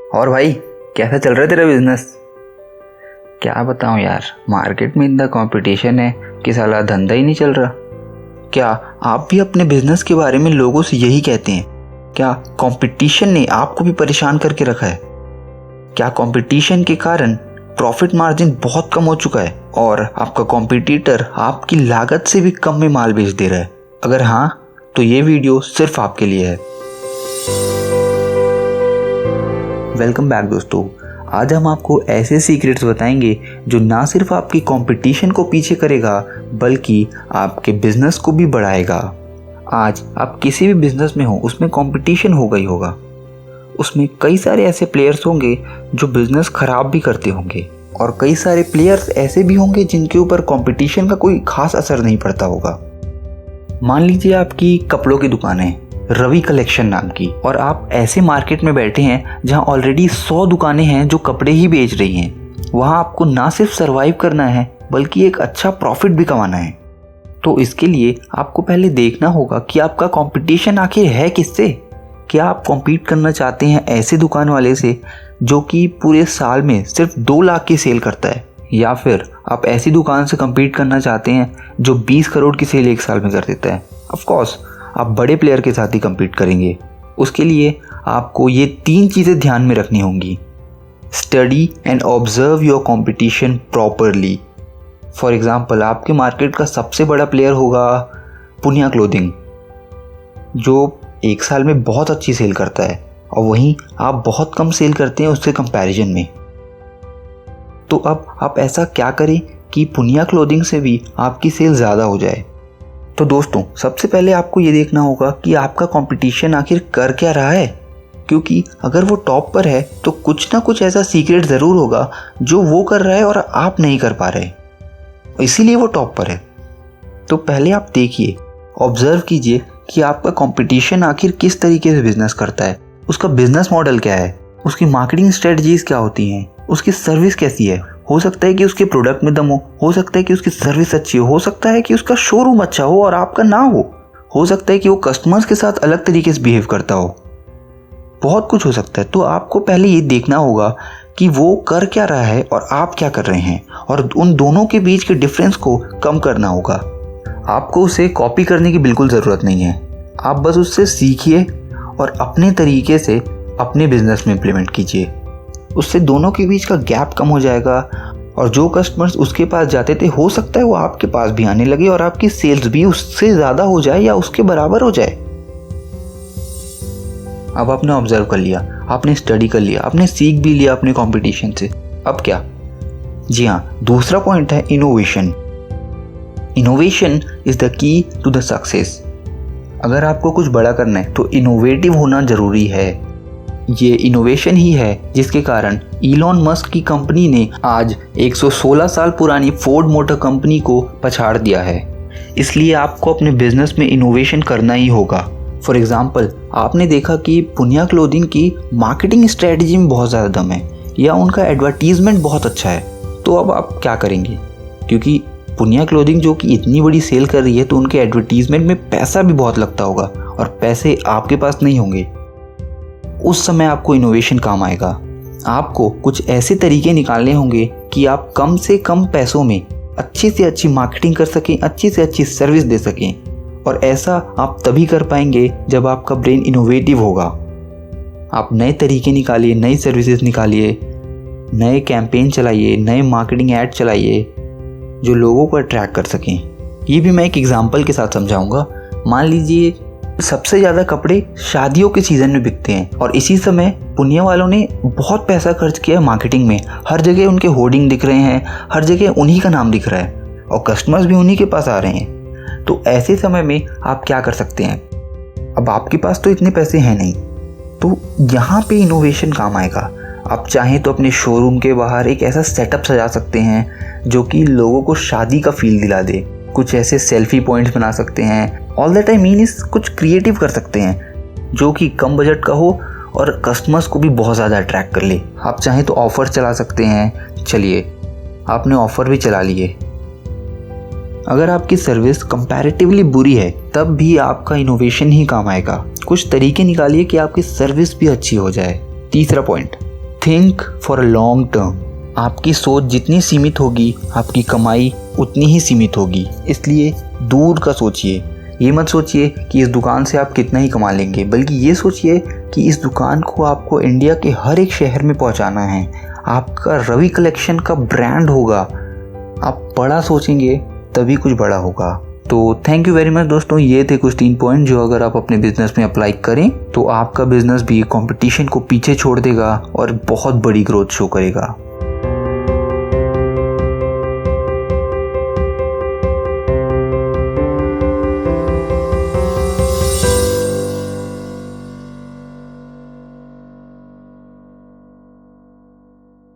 और भाई, कैसा चल रहा है तेरा बिजनेस? क्या बताऊं यार, मार्केट में इतना कंपटीशन है कि साला धंधा ही नहीं चल रहा। क्या आप भी अपने बिजनेस के बारे में लोगों से यही कहते हैं? क्या कंपटीशन ने आपको भी परेशान करके रखा है? क्या कंपटीशन के कारण प्रॉफिट मार्जिन बहुत कम हो चुका है और आपका कॉम्पिटिटर आपकी लागत से भी कम में माल बेच दे रहा है? अगर हाँ, तो ये वीडियो सिर्फ आपके लिए है। वेलकम बैक दोस्तों। आज हम आपको ऐसे सीक्रेट्स बताएंगे जो ना सिर्फ आपकी कंपटीशन को पीछे करेगा बल्कि आपके बिजनेस को भी बढ़ाएगा। आज आप किसी भी बिजनेस में हो, उसमें कंपटीशन होगा ही होगा। उसमें कई सारे ऐसे प्लेयर्स होंगे जो बिजनेस खराब भी करते होंगे और कई सारे प्लेयर्स ऐसे भी होंगे जिनके ऊपर कंपटीशन का कोई खास असर नहीं पड़ता होगा। मान लीजिए आपकी कपड़ों की दुकान है, रवि कलेक्शन नाम की, और आप ऐसे मार्केट में बैठे हैं जहां ऑलरेडी 100 दुकानें हैं जो कपड़े ही बेच रही हैं। वहां आपको ना सिर्फ सरवाइव करना है बल्कि एक अच्छा प्रॉफिट भी कमाना है। तो इसके लिए आपको पहले देखना होगा कि आपका कंपटीशन आखिर है किससे। क्या आप कॉम्पीट करना चाहते हैं ऐसे दुकान वाले से जो कि पूरे साल में सिर्फ 2 लाख की सेल करता है, या फिर आप ऐसी दुकान से कम्पीट करना चाहते हैं जो 20 करोड़ की सेल एक साल में कर देता है? ऑफ कोर्स आप बड़े प्लेयर के साथ ही कम्पीट करेंगे। उसके लिए आपको ये 3 चीज़ें ध्यान में रखनी होंगी। Study and observe your competition properly. For example, आपके मार्केट का सबसे बड़ा प्लेयर होगा पुनिया क्लोथिंग, जो एक साल में बहुत अच्छी सेल करता है, और वहीं आप बहुत कम सेल करते हैं उससे कंपैरिजन में। तो अब आप ऐसा क्या करें कि पुनिया क्लोथिंग से भी आपकी सेल ज़्यादा हो जाए? तो दोस्तों, सबसे पहले आपको ये देखना होगा कि आपका कंपटीशन आखिर कर क्या रहा है, क्योंकि अगर वो टॉप पर है तो कुछ ना कुछ ऐसा सीक्रेट ज़रूर होगा जो वो कर रहा है और आप नहीं कर पा रहे, इसीलिए वो टॉप पर है। तो पहले आप देखिए, ऑब्जर्व कीजिए कि आपका कंपटीशन आखिर किस तरीके से बिजनेस करता है, उसका बिजनेस मॉडल क्या है, उसकी मार्केटिंग स्ट्रेटजीज क्या होती हैं, उसकी सर्विस कैसी है। हो सकता है कि उसके प्रोडक्ट में दम हो सकता है कि उसकी सर्विस अच्छी हो सकता है कि उसका शोरूम अच्छा हो और आपका ना हो सकता है कि वो कस्टमर्स के साथ अलग तरीके से बिहेव करता हो, बहुत कुछ हो सकता है। तो आपको पहले ये देखना होगा कि वो कर क्या रहा है और आप क्या कर रहे हैं, और उन दोनों के बीच के डिफरेंस को कम करना होगा। आपको उसे कॉपी करने की बिल्कुल ज़रूरत नहीं है, आप बस उससे सीखिए और अपने तरीके से अपने बिजनेस में इम्प्लीमेंट कीजिए। उससे दोनों के बीच का गैप कम हो जाएगा और जो कस्टमर्स उसके पास जाते थे हो सकता है वो आपके पास भी आने लगे और आपकी सेल्स भी उससे ज़्यादा हो जाए या उसके बराबर हो जाए। अब आपने ऑब्जर्व कर लिया, आपने स्टडी कर लिया, आपने सीख भी लिया अपने कंपटीशन से। अब क्या? जी हाँ, दूसरा पॉइंट है innovation. Innovation is the key to the success. अगर आपको कुछ बड़ा करना है तो इनोवेटिव होना ज़रूरी है। ये इनोवेशन ही है जिसके कारण इलॉन मस्क की कंपनी ने आज 116 साल पुरानी फोर्ड मोटर कंपनी को पछाड़ दिया है। इसलिए आपको अपने बिजनेस में इनोवेशन करना ही होगा। फॉर एग्जांपल, आपने देखा कि पुनिया क्लोथिंग की मार्केटिंग स्ट्रेटजी में बहुत ज़्यादा दम है या उनका एडवर्टीजमेंट बहुत अच्छा है, तो अब आप क्या करेंगे? क्योंकि पुनिया क्लोथिंग जो कि इतनी बड़ी सेल कर रही है तो उनके एडवर्टीजमेंट में पैसा भी बहुत लगता होगा और पैसे आपके पास नहीं होंगे। उस समय आपको इनोवेशन काम आएगा। आपको कुछ ऐसे तरीके निकालने होंगे कि आप कम से कम पैसों में अच्छी से अच्छी मार्केटिंग कर सकें, अच्छी से अच्छी सर्विस दे सकें। और ऐसा आप तभी कर पाएंगे जब आपका ब्रेन इनोवेटिव होगा। आप नए तरीके निकालिए, नई सर्विसेज निकालिए, नए कैंपेन चलाइए, नए मार्केटिंग ऐड चलाइए जो लोगों को अट्रैक्ट कर सकें। ये भी मैं एक एग्जाम्पल के साथ समझाऊंगा। मान लीजिए सबसे ज़्यादा कपड़े शादियों के सीज़न में बिकते हैं और इसी समय पुनिया वालों ने बहुत पैसा खर्च किया मार्केटिंग में। हर जगह उनके होर्डिंग दिख रहे हैं, हर जगह उन्हीं का नाम दिख रहा है और कस्टमर्स भी उन्हीं के पास आ रहे हैं। तो ऐसे समय में आप क्या कर सकते हैं? अब आपके पास तो इतने पैसे हैं नहीं, तो यहाँ पे इनोवेशन काम आएगा। आप चाहें तो अपने शोरूम के बाहर एक ऐसा सेटअप सजा सकते हैं जो कि लोगों को शादी का फील दिला दे। कुछ ऐसे सेल्फी पॉइंट्स बना सकते हैं। All that I mean is कुछ क्रिएटिव कर सकते हैं जो कि कम बजट का हो और कस्टमर्स को भी बहुत ज़्यादा अट्रैक्ट कर ले। आप चाहें तो ऑफ़र चला सकते हैं। चलिए, आपने ऑफ़र भी चला लिए। अगर आपकी सर्विस कंपैरेटिवली बुरी है तब भी आपका इनोवेशन ही काम आएगा। कुछ तरीके निकालिए कि आपकी सर्विस भी अच्छी हो जाए। तीसरा point, think for a long term. आपकी सोच जितनी सीमित होगी आपकी कमाई उतनी ही सीमित होगी, इसलिए दूर का सोचिए। ये मत सोचिए कि इस दुकान से आप कितना ही कमा लेंगे, बल्कि ये सोचिए कि इस दुकान को आपको इंडिया के हर एक शहर में पहुंचाना है। आपका रवि कलेक्शन का ब्रांड होगा। आप बड़ा सोचेंगे तभी कुछ बड़ा होगा। तो थैंक यू वेरी मच दोस्तों, ये थे कुछ 3 पॉइंट जो अगर आप अपने बिजनेस में अप्लाई करें तो आपका बिजनेस भी कंपटीशन को पीछे छोड़ देगा और बहुत बड़ी ग्रोथ शो करेगा।